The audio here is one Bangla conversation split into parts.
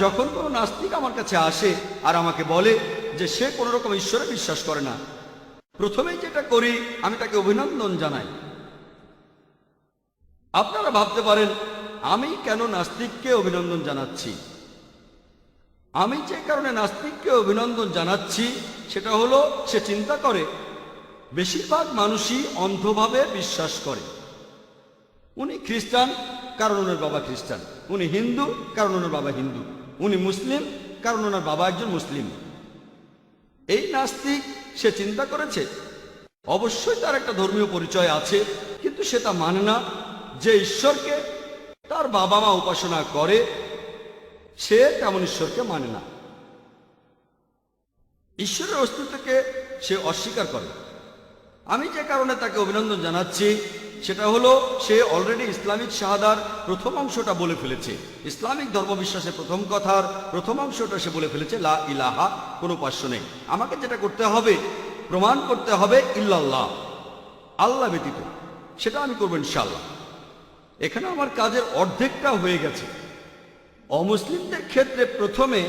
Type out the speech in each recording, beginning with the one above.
যখন কোনো নাস্তিক আমার কাছে আসে আর আমাকে বলে যে সে কোনো রকম ঈশ্বরে বিশ্বাস করে না, প্রথমেই যেটা করি আমি তাকে অভিনন্দন জানাই। আপনারা ভাবতে পারেন আমি কেন নাস্তিককে অভিনন্দন জানাচ্ছি। আমি যে কারণে নাস্তিককে অভিনন্দন জানাচ্ছি সেটা হলো সে চিন্তা করে বেশিরভাগ মানুষই অন্ধভাবে বিশ্বাস করে। উনি খ্রিস্টান কারণ ওনার বাবা খ্রিস্টান, উনি হিন্দু কারণ ওনার বাবা হিন্দু, উনি মুসলিম কারণ ওনার বাবা একজন মুসলিম। এই নাস্তিক সে চিন্তা করেছে অবশ্যই তার একটা ধর্মীয় পরিচয় আছে, কিন্তু সে তা মানে না যে ঈশ্বরকে তার বাবা মা উপাসনা করে সে তেমন ঈশ্বরকে মানে না। ঈশ্বরের অস্তিত্বকে সে অস্বীকার করে। আমি যে কারণে তাকে অভিনন্দন জানাচ্ছি সেটা হলো সে অলরেডি ইসলামিক শাহাদার প্রথম অংশটা বলে ফেলেছে। ইসলামিক ধর্মবিশ্বাসের প্রথম কথার প্রথম অংশটা সে বলে ফেলেছে, লা ইলাহা, কোনো উপাস্য নেই। আমাকে যেটা করতে হবে প্রমাণ করতে হবে ইল্লাল্লাহ, আল্লাহ ব্যতীত। সেটা আমি করবো ইনশাআল্লাহ। এখানে আমার কাজের অর্ধেকটা হয়ে গেছে। অমুসলিমদের ক্ষেত্রে প্রথমে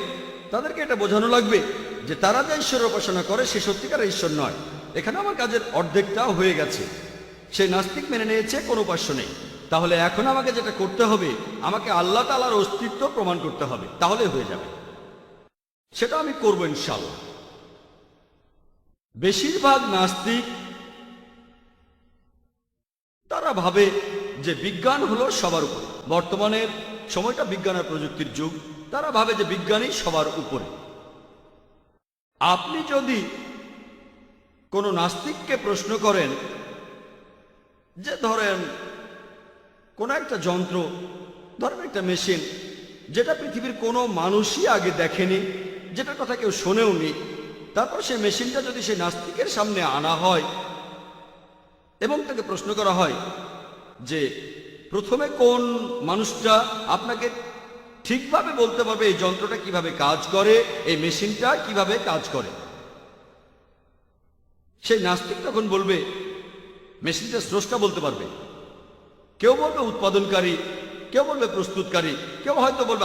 তাদেরকে এটা বোঝানো লাগবে যে তারা যে ঈশ্বরের উপাসনা করে সে সত্যিকারের ঈশ্বর নয়। এখানে আমার কাজের অর্ধেকটাও হয়ে গেছে। সেই নাস্তিক মেনে নিয়েছে কোনো উপাস্য নেই। তাহলে এখন আমাকে যেটা করতে হবে আমাকে আল্লাহ তাআলার অস্তিত্ব প্রমাণ করতে হবে, তাহলে হয়ে যাবে। সেটা আমি করবো ইনশাআল্লাহ। বেশিরভাগ নাস্তিক তারা ভাবে যে বিজ্ঞান হলো সবার উপরে। বর্তমানের সময়টা বিজ্ঞান আর প্রযুক্তির যুগ। তারা ভাবে যে বিজ্ঞানই সবার উপরে। আপনি যদি কোনো নাস্তিককে প্রশ্ন করেন যে ধরেন কোন একটা যন্ত্র, ধরেন একটা মেশিন যেটা পৃথিবীর কোনো মানুষই আগে দেখেনি, যেটার কথা কেউ শোনেও নি, তারপর সেই মেশিনটা যদি সেই নাস্তিকের সামনে আনা হয় এবং তাকে প্রশ্ন করা হয় যে প্রথমে কোন মানুষটা আপনাকে ঠিকভাবে বলতে পারবে এই যন্ত্রটা কিভাবে কাজ করে, এই মেশিনটা কিভাবে কাজ করে, সেই নাস্তিক তখন বলবে মেশিনটা স্রষ্টা বলতে পারবে। কেউ বলবে উৎপাদনকারী, কেউ বলবে প্রস্তুতকারী, কেউ হয়তো বলবে